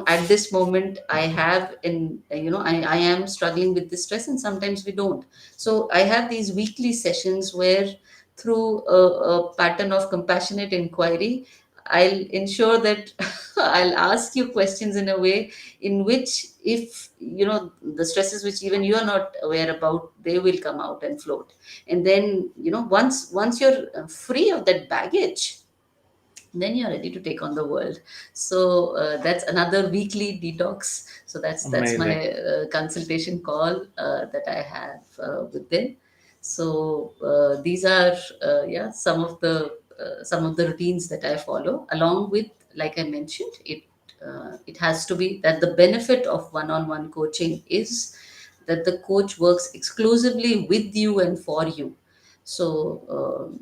at this moment I have in I am struggling with this stress, and sometimes we don't. So I have these weekly sessions where, through a pattern of compassionate inquiry, I'll ensure that I'll ask you questions in a way in which, if the stresses which even you are not aware about, they will come out and float. And then, once you're free of that baggage, then you're ready to take on the world. So that's another weekly detox. So that's Amazing. my consultation call that I have with them. So these are some of the routines that I follow, along with, like I mentioned, it has to be that the benefit of one-on-one coaching is that the coach works exclusively with you and for you. So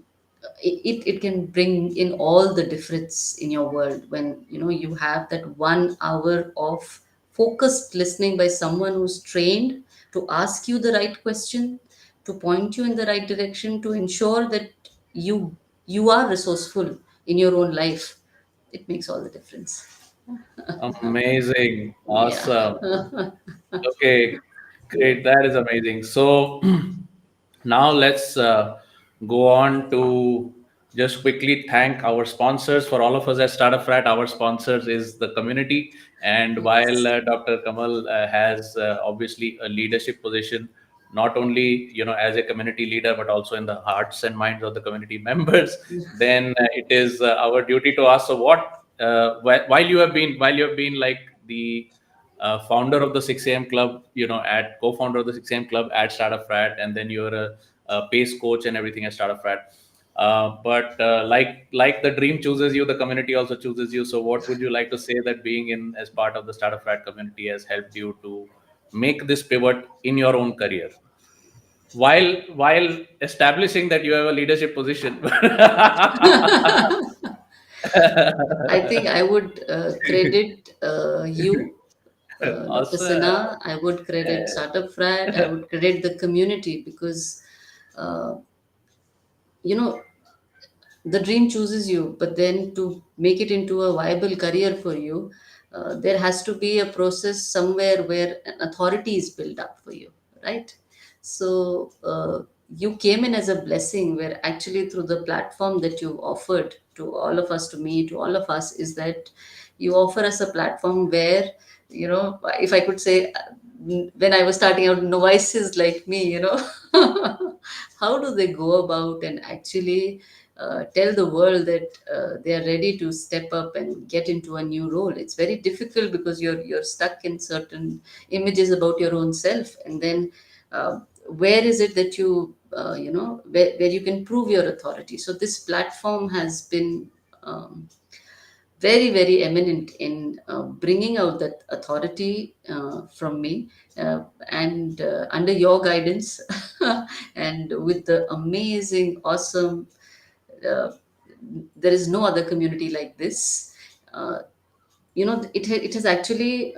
it can bring in all the difference in your world when you have that 1 hour of focused listening by someone who's trained to ask you the right question, to point you in the right direction, to ensure that you are resourceful in your own life. It makes all the difference. Amazing. Yeah. Awesome. Okay, great. That is amazing. So now let's go on to just quickly thank our sponsors. For all of us at StartupFrat, our sponsors is the community. And while Yes. Dr. Kamal has obviously a leadership position, not only as a community leader, but also in the hearts and minds of the community members, then it is our duty to ask. So what while you have been like the founder of the 6 a.m. club, at co-founder of the 6 a.m. club at Startup Frat, and then you're a pace coach and everything at Startup Frat. But like the dream chooses you, the community also chooses you. So, what would you like to say that being in as part of the Startup Frat community has helped you to make this pivot in your own career, while establishing that you have a leadership position? I think I would credit you, Dr. Awesome. Sinha. I would credit Startup Frat. I would credit the community, because uh, you know the dream chooses you, but then to make it into a viable career for you, there has to be a process somewhere where an authority is built up for you, right? So you came in as a blessing, where actually, through the platform that you offered to all of us, to me, to all of us, is that you offer us a platform where, if I could say, when I was starting out, novices like me, how do they go about and actually tell the world that they are ready to step up and get into a new role. It's very difficult because you're stuck in certain images about your own self, and then where is it that where you can prove your authority? So this platform has been very, very eminent in bringing out that authority from me, and under your guidance and with the amazing, awesome, uh, there is no other community like this. uh, it has actually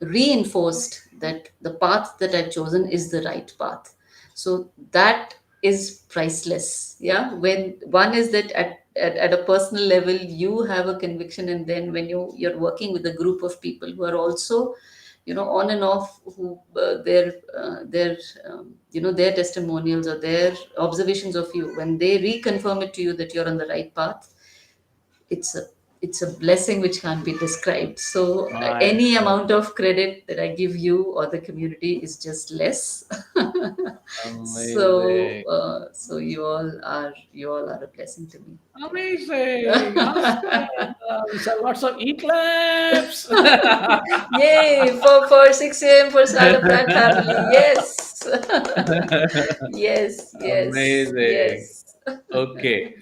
reinforced that the path that I've chosen is the right path. So that is priceless. Yeah, when one is that at a personal level you have a conviction, and then when you're working with a group of people who are also on and off, who their their testimonials or their observations of you, when they reconfirm it to you that you're on the right path, it's a it's a blessing which can't be described. So My any God, amount of credit that I give you or the community is just less. So amazing. you all are a blessing to me. Amazing. Yeah. Awesome. So lots of e-claps. Yay for 6 a.m. for StartupFrat family. Yes. Yes, yes, Amazing. yes. Okay.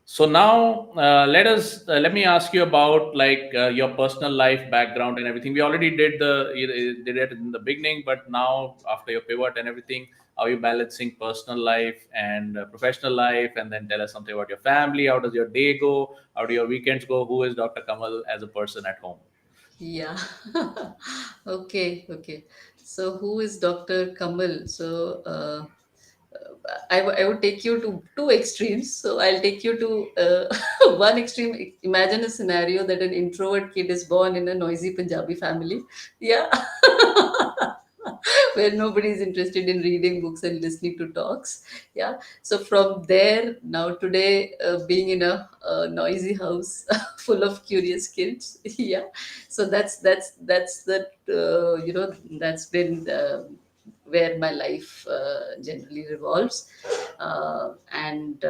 So now let me ask you about like your personal life background and everything. We already did it in the beginning, but now after your pivot and everything, how are you balancing personal life and professional life? And then tell us something about your family. How does your day go? How do your weekends go? Who is Dr. Kamal as a person at home? Yeah. Okay, okay. So who is Dr. Kamal? So I would take you to two extremes. So I'll take you to one extreme. Imagine a scenario that an introvert kid is born in a noisy Punjabi family. Yeah. Where nobody is interested in reading books and listening to talks. Yeah. So from there, now today, being in a noisy house full of curious kids. Yeah. So that's that. That's been where my life generally revolves. And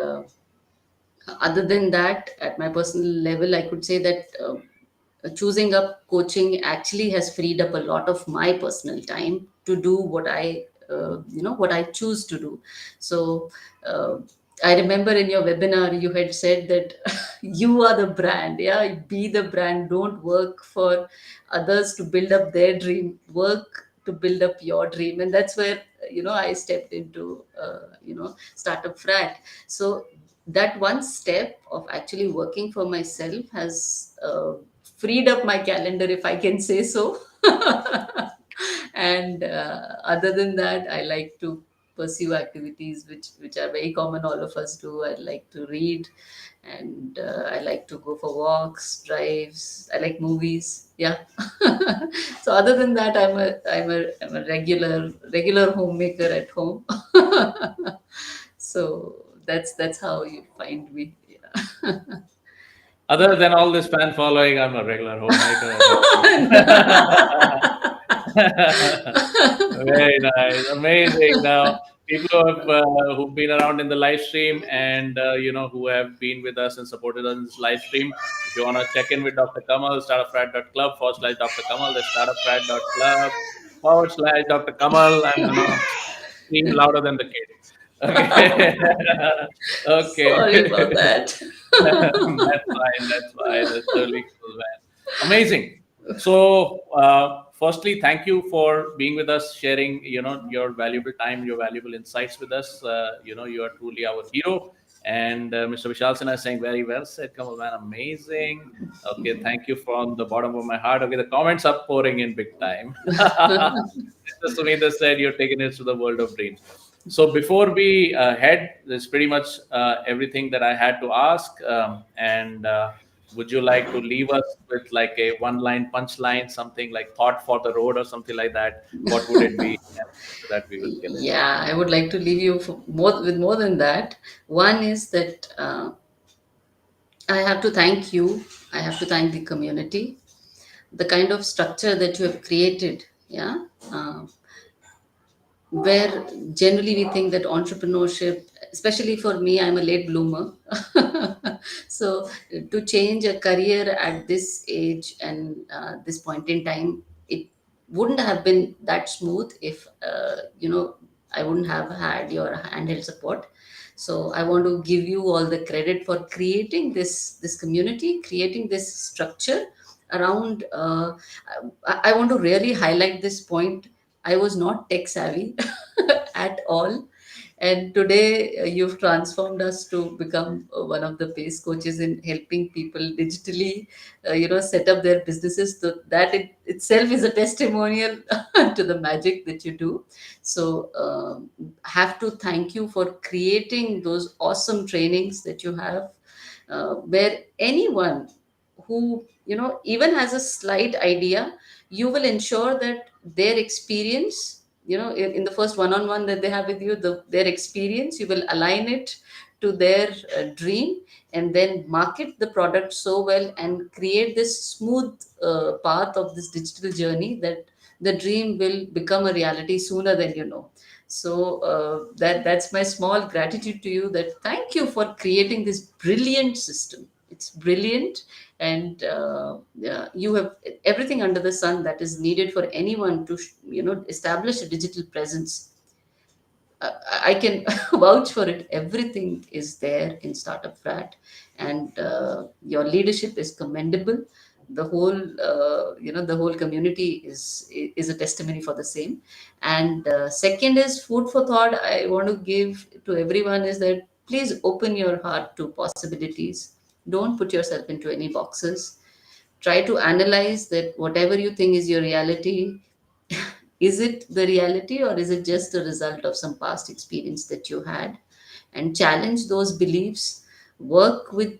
Other than that, at my personal level, I could say that choosing up coaching actually has freed up a lot of my personal time to do what I choose to do. So uh, I remember in your webinar you had said that you are the brand. Yeah, be the brand. Don't work for others to build up their dream. Work to build up your dream, and that's where I stepped into startup frat. So that one step of actually working for myself has freed up my calendar, if I can say so. And other than that, I like to pursue activities which are very common, all of us do. I like to read, and I like to go for walks, drives. I like movies. Yeah. So other than that, I'm a regular homemaker at home. So that's how you find me. Yeah. Other than all this fan following, I'm a regular homemaker at home. Very nice, amazing. Now, people who have who've been around in the live stream and who have been with us and supported us in this live stream, if you want to check in with Dr. Kamal, startupfrat.club / Dr. Kamal, that's startupfrat.club / Dr. Kamal. I'm gonna scream louder than the kid. Okay, Sorry about okay. that. That's fine. That's fine. That's totally cool, man. Amazing. So, firstly, thank you for being with us, sharing, your valuable time, your valuable insights with us. You are truly our hero. And Mr. Vishal Sinha is saying, very well said, Kamal, man. Amazing. Okay, thank you from the bottom of my heart. Okay, the comments are pouring in big time. Mr. Sunita said, you're taking us to the world of dreams. So before we head, there's pretty much everything that I had to ask. And would you like to leave us with like a one-line punchline, something like thought for the road or something like that? What would it be? And after that, we will kill it. Yeah, I would like to leave you with more than that. One is that I have to thank you. I have to thank the community, the kind of structure that you have created. Yeah. Where generally we think that entrepreneurship especially for me, I'm a late bloomer. So to change a career at this age and this point in time, it wouldn't have been that smooth if I wouldn't have had your handheld support. So I want to give you all the credit for creating this community, creating this structure around. I want to really highlight this point. I was not tech savvy at all, and today you've transformed us to become one of the pace coaches in helping people digitally, set up their businesses. So that itself is a testimonial to the magic that you do. So have to thank you for creating those awesome trainings that you have, where anyone who even has a slight idea, you will ensure that their experience, in the first one-on-one that they have with you, their experience, you will align it to their dream, and then market the product so well and create this smooth path of this digital journey that the dream will become a reality sooner than you know. So that's my small gratitude to you, that thank you for creating this brilliant system. It's brilliant, and yeah, you have everything under the sun that is needed for anyone to establish a digital presence. I can vouch for it. Everything is there in Startup Frat, and your leadership is commendable. The whole, the whole community is a testimony for the same. And second is food for thought. I want to give to everyone is that please open your heart to possibilities. Don't put yourself into any boxes. Try to analyze that whatever you think is your reality, is it the reality or is it just a result of some past experience that you had? And challenge those beliefs. Work with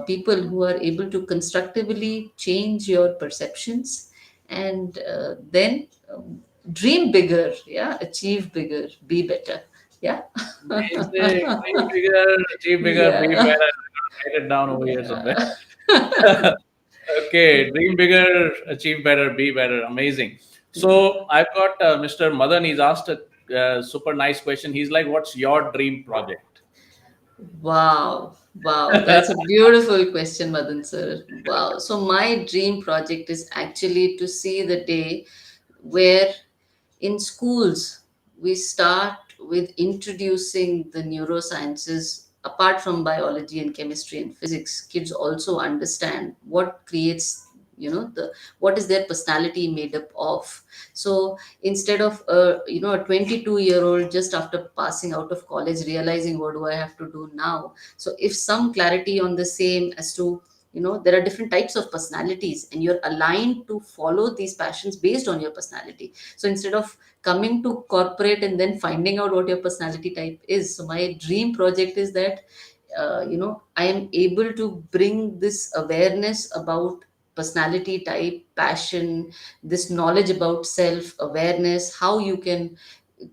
people who are able to constructively change your perceptions, and then dream bigger, yeah, achieve bigger, be better. Yeah. Amazing. Dream bigger, achieve bigger, be Yeah. better. I'm gonna write it down over here somewhere. Yeah. Okay, dream bigger, achieve better, be better. Amazing. So I've got Mr. Madan. He's asked a super nice question. He's like, "What's your dream project?" Wow, wow, that's a beautiful question, Madan sir. Wow. So my dream project is actually to see the day where in schools we start with introducing the neurosciences. Apart from biology and chemistry and physics, kids also understand what creates, the what is their personality made up of. So instead of a 22-year-old just after passing out of college realizing what do I have to do now, so if some clarity on the same as to, there are different types of personalities and you're aligned to follow these passions based on your personality. So instead of coming to corporate and then finding out what your personality type is, so my dream project is that I am able to bring this awareness about personality type, passion, this knowledge about self awareness, how you can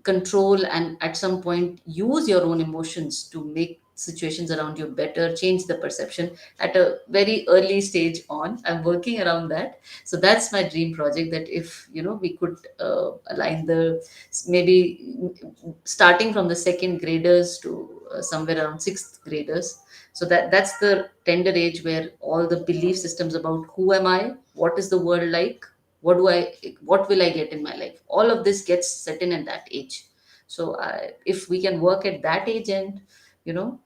control and at some point use your own emotions to make situations around you better, change the perception at a very early stage on. I'm working around that. So that's my dream project, that if we could align the maybe starting from the second graders to somewhere around sixth graders. So that's the tender age where all the belief systems about who am I, what is the world like, what will I get in my life, all of this gets set in at that age. So if we can work at that age and you know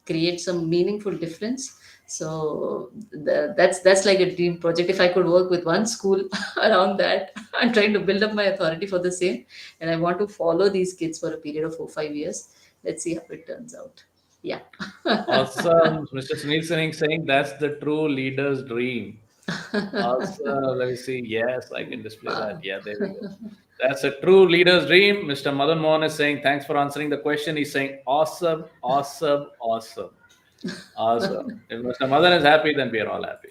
create some meaningful difference, so that's like a dream project. If I could work with one school around that, I'm trying to build up my authority for the same, and I want to follow these kids for a period of 4 5 years. Let's see how it turns out. Yeah. Awesome. Mr. Sunil Singh saying that's the true leader's dream. Awesome. Let me see. Yes, I can display that. Wow. Yeah, there we go. That's a true leader's dream. Mr. Madan Mohan is saying, thanks for answering the question. He's saying, awesome, awesome, awesome, awesome. If Mr. Madan is happy, then we are all happy.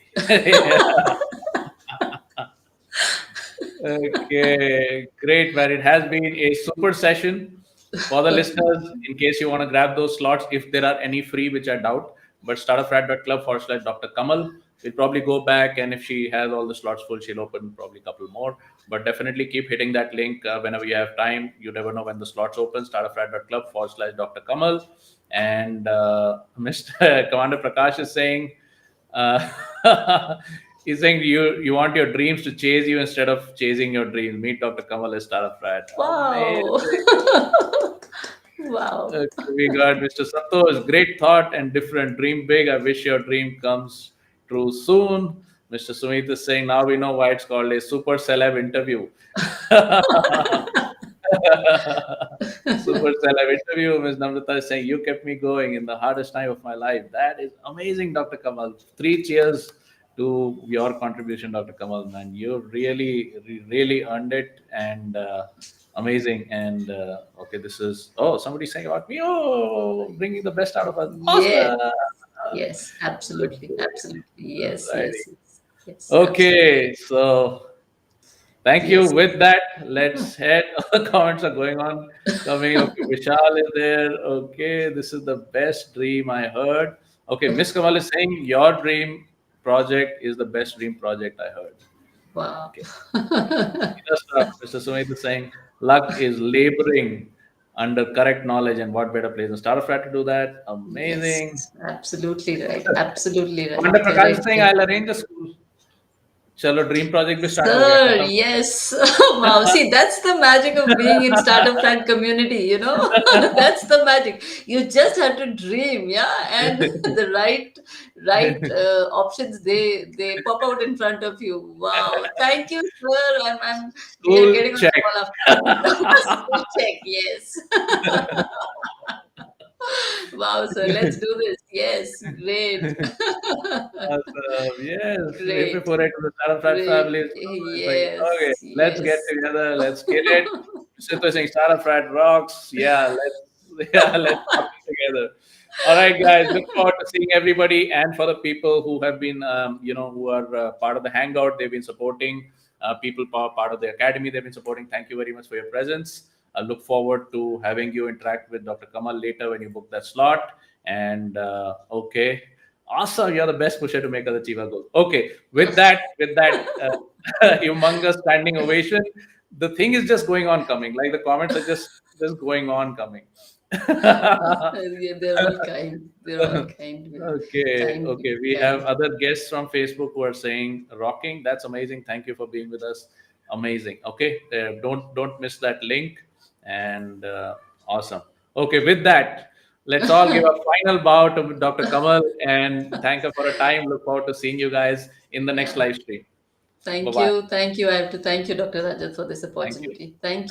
Okay, great, man. It has been a super session for the listeners. In case you want to grab those slots, if there are any free, which I doubt, but startupfrat.club/Dr. Kamal. We'll probably go back, and if she has all the slots full, she'll open probably a couple more. But definitely keep hitting that link whenever you have time. You never know when the slots open. StartupFrat.club/Dr. Kamal. And Mr. Commander Prakash is saying, uh, he's saying you want your dreams to chase you instead of chasing your dreams. Meet Dr. Kamal as StartupFrat. Wow. Amazing. Wow. Okay, we got Mr. Santosh. Great thought and different. Dream big. I wish your dream comes true soon. Mr. Sumit is saying now we know why it's called a super celeb interview. Super celeb interview. Ms. Namrata is saying you kept me going in the hardest time of my life. That is amazing, Dr. Kamal. Three cheers to your contribution, Dr. Kamal. Man, you really earned it, and amazing. And okay, this is somebody saying about me. Oh, bringing the best out of us. Yes. Awesome. Yes. Absolutely. Absolutely. Yes. Alrighty. Yes. Yes. Yes. Absolutely. Okay, so thank you. Yes. With that, let's head. The comments are going on, coming. Okay, Vishal is there. Okay, this is the best dream I heard. Okay, Miss Kamal is saying your dream project is the best dream project I heard. Wow. Okay, just Mr. Sumit is saying luck is laboring under correct knowledge, and what better place than StartupFrat to do that? Amazing. Yes. Absolutely right. Absolutely right. Wanda Prakash is Correct. saying I'll arrange a school. Chalo, dream project भी start हो गया Sir, खत्म. yes. Wow. See, that's the magic of being in StartupFrat Community, you know? That's the magic. You just have to dream, yeah? And the right options, they pop out in front of you. Wow. Thank you, sir. We are School getting on a check. call after. School check, yes. Wow, sir. Let's do this. Yes. Great. Awesome. Yes, if Great. for it to the StartupFrat Great. family, it's like, okay, Yes. let's get Yes. together, let's kill it. Sito saying StartupFrat rocks. Yeah, let's rock it together. All right, guys. Look forward to seeing everybody, and for the people who have been, who are part of the Hangout, they've been supporting. People part of the academy, they've been supporting. Thank you very much for your presence. I look forward to having you interact with Dr. Kamal later when you book that slot. And okay, awesome! You're the best pusher to make other Chiva goals. Okay, with that humongous standing ovation, the thing is just going on coming. Like the comments are just going on coming. Yeah, they're all kind. They're all Okay, kind, okay. We have kind. other guests from Facebook who are saying rocking. That's amazing. Thank you for being with us. Amazing. Okay, don't miss that link. And awesome. Okay, with that, let's all give a final bow to Dr. Kamal and thank her for her time. Look forward to seeing you guys in the next Yeah. live stream. Bye Thank bye. you. Thank you. I have to thank you, Dr. Rajat, for this Thank you. opportunity. Thank you.